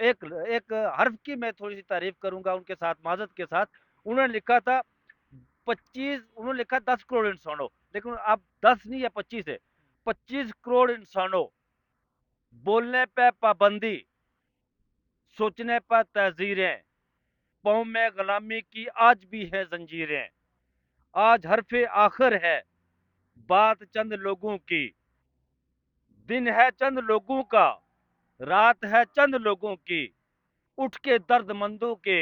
ایک حرف کی میں تھوڑی سی تعریف کروں گا ان کے ساتھ معذرت کے ساتھ. انہوں نے لکھا تھا 25، انہوں نے لکھا 10 کروڑ انسانوں، لیکن اب 10 نہیں ہے 25 ہے. 25 کروڑ انسانوں، بولنے پہ پابندی، سوچنے پر تحذیریں، پاؤں میں غلامی کی آج بھی ہے زنجیریں، آج حرف آخر ہے بات چند لوگوں کی، دن ہے چند لوگوں کا، رات ہے چند لوگوں کی، اٹھ کے درد مندوں کے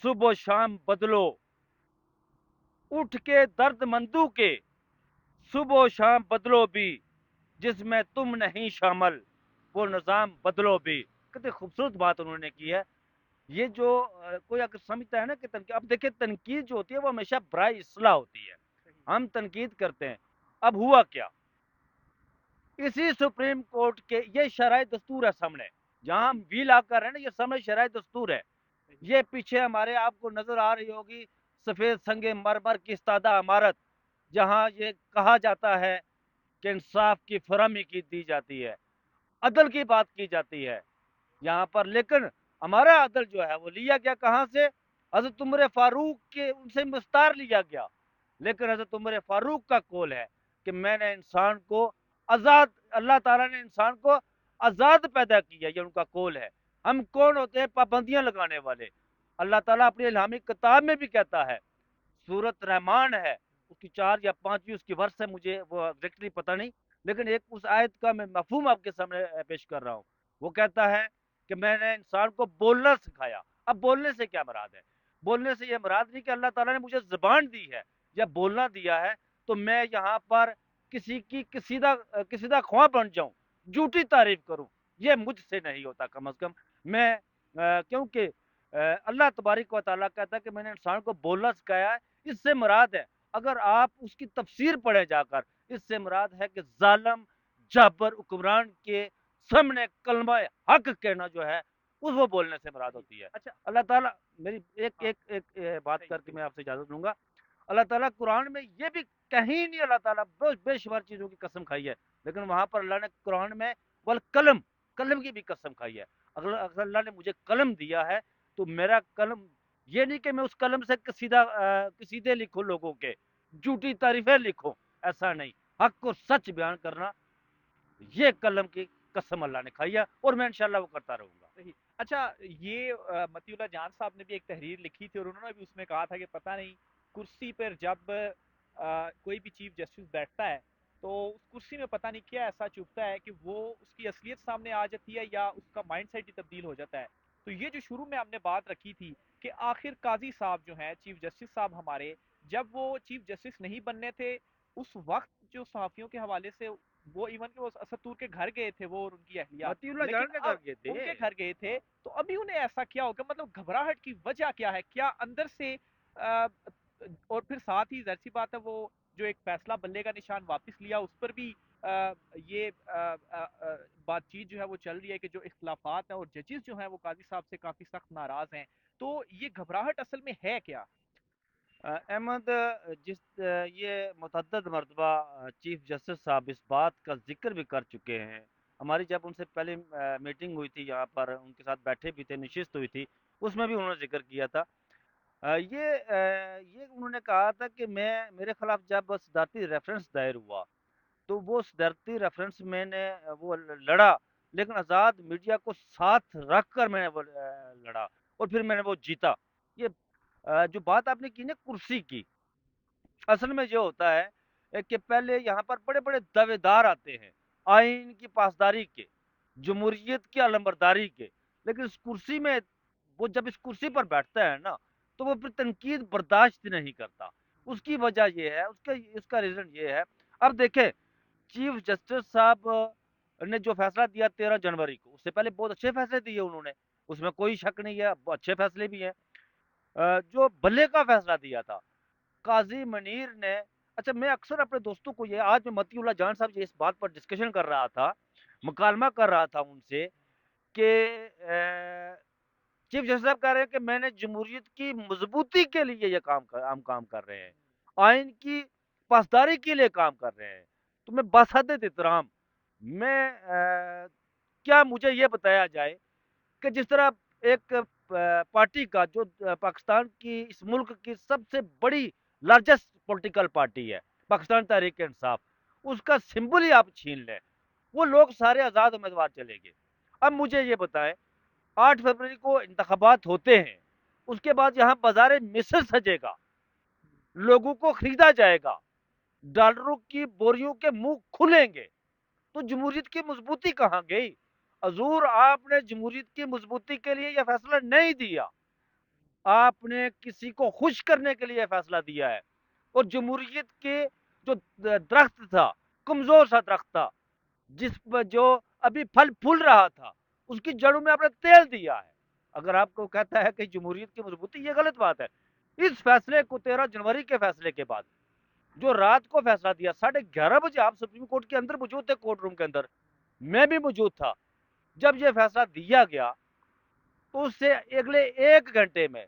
صبح و شام بدلو، اٹھ کے درد مندوں کے صبح و شام بدلو بھی، جس میں تم نہیں شامل وہ نظام بدلو بھی. کتنی خوبصورت بات انہوں نے کی ہے. یہ جو کوئی اگر سمجھتا ہے نا کہ تنقید، اب دیکھیں تنقید جو ہوتی ہے وہ ہمیشہ برائے اصلاح ہوتی ہے. ہم تنقید کرتے ہیں. اب ہوا کیا، اسی سپریم کورٹ کے یہ شرائع دستور ہے سامنے، جہاں ہم وی لا کر رہے ہیں نا، یہ سامنے شرائع دستور ہے. یہ پیچھے ہمارے آپ کو نظر آ رہی ہوگی سفید سنگ مرمر کی استادہ عمارت، جہاں یہ کہا جاتا ہے کہ انصاف کی فراہمی کی دی جاتی ہے، عدل کی بات کی جاتی ہے یہاں پر. لیکن ہمارا عدل جو ہے وہ لیا گیا کہاں سے؟ حضرت عمر فاروق کے ان سے مستار لیا گیا. لیکن حضرت عمر فاروق کا قول ہے کہ میں نے انسان کو آزاد، اللہ تعالیٰ نے انسان کو آزاد پیدا کیا، یہ ان کا قول ہے. ہم کون ہوتے ہیں پابندیاں لگانے والے؟ اللہ تعالیٰ اپنی الہامی کتاب میں بھی کہتا ہے، سورت رحمان ہے اس کی 4 یا 5 اس کی ورس ہے، مجھے وہ ایگزیکٹلی پتہ نہیں، لیکن ایک اس آیت کا میں مفہوم آپ کے سامنے پیش کر رہا ہوں. وہ کہتا ہے کہ میں نے انسان کو بولنا سکھایا. اب بولنے سے کیا مراد ہے؟ بولنے سے یہ مراد نہیں کہ اللہ تعالیٰ نے مجھے زبان دی ہے یا بولنا دیا ہے تو میں یہاں پر کسی کی کسیدہ خواہ بن جاؤں، جھوٹی تعریف کروں. یہ مجھ سے نہیں ہوتا کم از کم. میں کیونکہ اللہ تبارک و تعالیٰ کہتا ہے کہ میں نے انسان کو بولنا سکھایا ہے. اس سے مراد ہے، اگر آپ اس کی تفسیر پڑھیں جا کر، اس سے مراد ہے کہ ظالم جابر حکمران کے سامنے کلمہ حق کہنا جو ہے اس وہ بولنے سے مراد ہوتی ہے. اچھا. اللہ تعالیٰ میری ایک ہاں. ایک ایک بات صحیح کر کے صحیح. میں آپ سے اجازت لوں گا. اللہ تعالیٰ قرآن میں یہ بھی کہیں نہیں، اللہ تعالیٰ بے شمار چیزوں کی قسم کھائی ہے، لیکن وہاں پر اللہ نے قرآن میں والقلم، قلم کی بھی قسم کھائی ہے. اگر اللہ نے مجھے قلم دیا ہے تو میرا قلم، یہ نہیں کہ میں اس قلم سے قصیدے لکھوں لوگوں کے، جھوٹی تعریفیں لکھوں، ایسا نہیں. حق کو سچ بیان کرنا، یہ قلم کی قسم اللہ نے کھائی ہے، اور میں انشاءاللہ وہ کرتا رہوں گا. صحیح. اچھا، یہ متی اللہ جان صاحب نے بھی ایک تحریر لکھی تھی اور انہوں نے بھی اس میں کہا تھا کہ پتہ نہیں کرسی پر جب کوئی بھی چیف جسٹس بیٹھتا ہے تو اس کرسی میں پتہ نہیں کیا ایسا چبھتا ہے کہ وہ اس کی اصلیت سامنے آ جاتی ہے یا اس کا مائنڈ سیٹ ہی تبدیل ہو جاتا ہے. تو یہ جو شروع میں ہم نے بات رکھی تھی کہ آخر قاضی صاحب جو ہیں چیف جسٹس صاحب ہمارے، جب وہ چیف جسٹس نہیں بننے تھے اس وقت جو صحافیوں کے حوالے سے وہ ایون کہ وہ اسد کے گھر گئے تھے وہ اور ان کی اہلیہ، متی اللہ لیکن جان کے اب گھر گئے ان تھے. کے گھر گئے تھے تو ابھی انہیں ایسا کیا ہوگا؟ مطلب گھبراہٹ کی وجہ کیا ہے؟ کیا اندر سے اور پھر ساتھ ہی ظاہر سی بات ہے وہ جو ایک فیصلہ بلے کا نشان واپس لیا اس پر بھی یہ بات چیت جو ہے وہ چل رہی ہے کہ جو اختلافات ہیں اور ججز جو ہیں وہ قاضی صاحب سے کافی سخت ناراض ہیں. تو یہ گھبراہٹ اصل میں ہے کیا؟ احمد، یہ متعدد مرتبہ چیف جسٹس صاحب اس بات کا ذکر بھی کر چکے ہیں. ہماری جب ان سے پہلے میٹنگ ہوئی تھی یہاں پر، ان کے ساتھ بیٹھے بھی تھے، نشست ہوئی تھی، اس میں بھی انہوں نے ذکر کیا تھا. یہ انہوں نے کہا تھا کہ میرے خلاف جب صدارتی ریفرنس دائر ہوا تو وہ صدارتی ریفرنس میں نے وہ لڑا، لیکن آزاد میڈیا کو ساتھ رکھ کر میں نے وہ لڑا، اور پھر میں نے وہ جیتا. یہ جو بات آپ نے کی نا کرسی کی، اصل میں یہ ہوتا ہے کہ پہلے یہاں پر بڑے بڑے دعوے دار آتے ہیں آئین کی پاسداری کے، جمہوریت کی علمبرداری کے، لیکن اس کرسی میں وہ جب اس کرسی پر بیٹھتا ہے نا تو وہ پھر تنقید برداشت نہیں کرتا. اس کی وجہ یہ ہے، اس کا ریزن یہ ہے. اب دیکھیں، چیف جسٹس صاحب نے جو فیصلہ دیا 13 جنوری کو، اس سے پہلے بہت اچھے فیصلے دیے انہوں نے، اس میں کوئی شک نہیں ہے، اچھے فیصلے بھی ہیں. جو بلے کا فیصلہ دیا تھا قاضی منیر نے، اچھا میں اکثر اپنے دوستوں کو یہ، آج میں متی اللہ جان صاحب سے اس بات پر ڈسکشن کر رہا تھا، مکالمہ کر رہا تھا ان سے کہ چیف جسٹس صاحب کہہ رہے ہیں کہ میں نے جمہوریت کی مضبوطی کے لیے یہ ہم کام کر رہے ہیں، آئین کی پاسداری کے لیے کام کر رہے ہیں. تو میں باسعدت احترام، میں کیا مجھے یہ بتایا جائے کہ جس طرح ایک پارٹی کا جو پاکستان کی اس ملک کی سب سے بڑی لارجسٹ پولیٹیکل پارٹی ہے پاکستان تحریک انصاف، اس کا سمبل ہی آپ چھین لیں، وہ لوگ سارے آزاد امیدوار چلیں گے۔ اب مجھے یہ بتائیں 8 فروری کو انتخابات ہوتے ہیں، اس کے بعد یہاں بازار مصر سجے گا، لوگوں کو خریدا جائے گا، ڈالروں کی بوریوں کے منہ کھلیں گے، تو جمہوریت کی مضبوطی کہاں گئی؟ حضور آپ نے جمہوریت کی مضبوطی کے لیے یہ فیصلہ نہیں دیا، آپ نے کسی کو خوش کرنے کے لیے فیصلہ دیا ہے، اور جمہوریت کے جو درخت تھا، کمزور سا درخت تھا، جس پر جو ابھی پھل پھول رہا تھا، اس کی جڑوں میں آپ نے تیل دیا ہے۔ اگر آپ کو کہتا ہے کہ جمہوریت کی مضبوطی، یہ غلط بات ہے۔ اس فیصلے کو 13 جنوری کے فیصلے کے بعد جو رات کو فیصلہ دیا 11:30 بجے، آپ سپریم کورٹ کے اندر موجود تھے، کورٹ روم کے اندر میں بھی موجود تھا، جب یہ فیصلہ دیا گیا تو اس سے اگلے 1 گھنٹے میں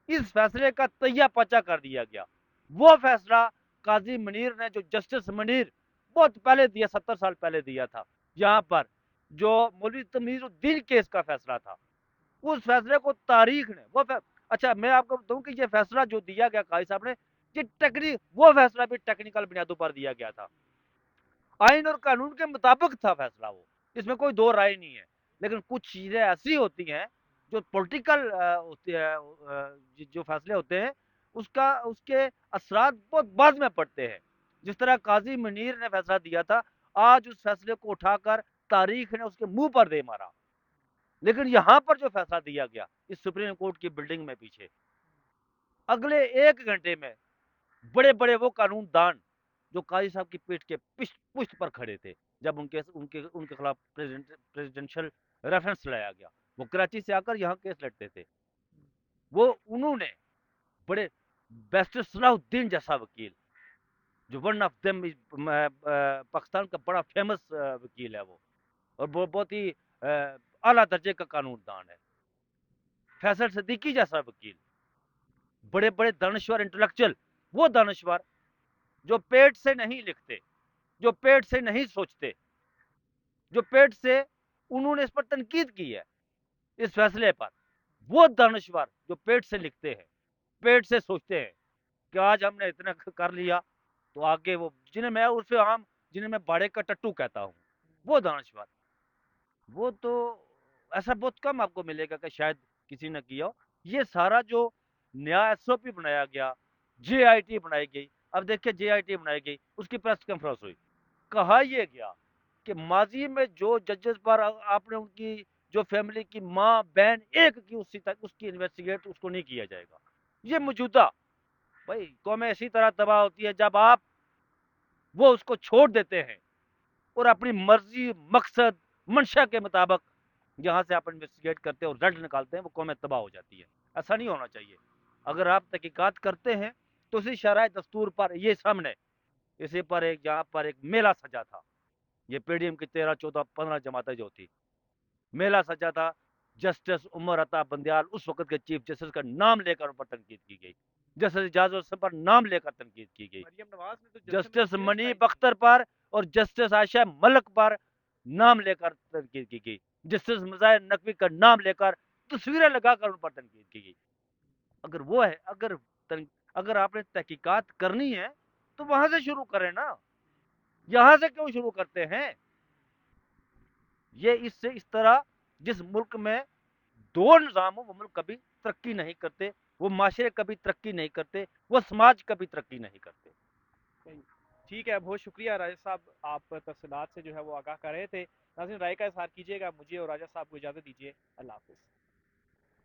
اس فیصلے کا تہیہ پچا کر دیا گیا۔ وہ فیصلہ قاضی منیر نے، جو جسٹس منیر بہت پہلے دیا، 70 سال پہلے دیا تھا، یہاں پر جو مولوی تمیز الدین کیس کا فیصلہ تھا، اس فیصلے کو تاریخ نے اچھا میں آپ کو بتاؤں کہ یہ فیصلہ جو دیا گیا قاضی صاحب نے، یہ وہ فیصلہ بھی ٹیکنیکل بنیادوں پر دیا گیا تھا، آئین اور قانون کے مطابق تھا فیصلہ، وہ اس میں کوئی دو رائے نہیں ہے۔ لیکن کچھ چیزیں ایسی ہوتی ہیں جو پولیٹیکل ہوتی ہے، جو فیصلے ہوتے ہیں اس کے اثرات بہت بعد میں پڑتے ہیں۔ جس طرح قاضی منیر نے فیصلہ دیا تھا، آج اس فیصلے کو اٹھا کر تاریخ نے اس کے منہ پر دے مارا، لیکن یہاں پر جو فیصلہ دیا گیا اس سپریم کورٹ کی بلڈنگ میں پیچھے، اگلے 1 گھنٹے میں بڑے بڑے وہ قانون دان جو قاضی صاحب کی پیٹ کے پشت پر کھڑے تھے جب ان کے خلاف پریزیڈنشل ریفرنس لایا گیا، وہ کراچی سے آ کر یہاں کیس لڑتے تھے، وہ انہوں نے بڑے بیسٹر صلاح الدین جیسا وکیل، جو ون آف دم پاکستان کا بڑا فیمس وکیل ہے وہ، اور وہ بہت ہی اعلیٰ درجے کا قانون دان ہے، فیصل صدیقی جیسا وکیل، بڑے بڑے دانشور انٹلیکچوئل، وہ دانشور جو پیٹ سے نہیں لکھتے، جو پیٹ سے نہیں سوچتے، جو پیٹ سے انہوں نے اس پر تنقید کی ہے اس فیصلے پر، وہ دانشور جو پیٹ سے لکھتے ہیں، پیٹ سے سوچتے ہیں کہ آج ہم نے اتنا کر لیا تو آگے وہ جنہیں میں عرف عام جنہیں میں باڑے کا ٹٹو کہتا ہوں، وہ دانشور، وہ تو ایسا بہت کم آپ کو ملے گا کہ شاید کسی نے کیا ہو۔ یہ سارا جو نیا ایس او پی بنایا گیا، جے آئی ٹی بنائی گئی، اب دیکھیں جے آئی ٹی بنائی گئی، اس کی پریس کانفرنس ہوئی، کہا یہ گیا کہ ماضی میں جو ججز پر آپ نے ان کی جو فیملی کی ماں بہن ایک کی اسی تک اس کی انویسٹیگیٹ اس کو نہیں کیا جائے گا۔ یہ موجودہ بھائی قومیں اسی طرح تباہ ہوتی ہے جب آپ وہ اس کو چھوڑ دیتے ہیں اور اپنی مرضی، مقصد، منشا کے مطابق جہاں سے آپ انویسٹیگیٹ کرتے ہیں اور رزلٹ نکالتے ہیں، وہ قومیں تباہ ہو جاتی ہے۔ ایسا نہیں ہونا چاہیے۔ اگر آپ تحقیقات کرتے ہیں تو اسی شرائع دستور پر یہ سامنے اسی پر ایک جہاں پر ایک میلہ سجا تھا، یہ پی ڈی ایم کی 13 14 15 جماعتیں جو تھی، میلہ سجا تھا، جسٹس عمر عطا بندیال اس وقت کے چیف جسٹس کا نام لے کر ان پر تنقید کی گئی، جسٹس اجاز الحسن پر نام لے کر تنقید کی گئی، مریم نواز نے تو جسٹس میں منی لائک کی بختر پر اور جسٹس عائشہ ملک پر نام لے کر تنقید کی گئی، جسٹس مظاہر نقوی کا نام لے کر تصویریں لگا کر ان پر تنقید کی گئی۔ اگر وہ ہے اگر آپ نے تحقیقات کرنی ہے تو وہاں سے شروع کریں نا، یہاں سے کیوں شروع کرتے ہیں؟ یہ اس طرح جس ملک میں دو نظام ہو وہ ملک کبھی ترقی نہیں کرتے، وہ معاشرے کبھی ترقی نہیں کرتے، وہ سماج کبھی ترقی نہیں کرتے۔ ٹھیک ہے، بہت شکریہ راجہ صاحب، آپ تفصیلات سے جو ہے وہ آگاہ کر رہے تھے۔ ناظرین رائے کا اظہار کیجیے گا، مجھے اور راجہ صاحب کو اجازت دیجیے، اللہ حافظ۔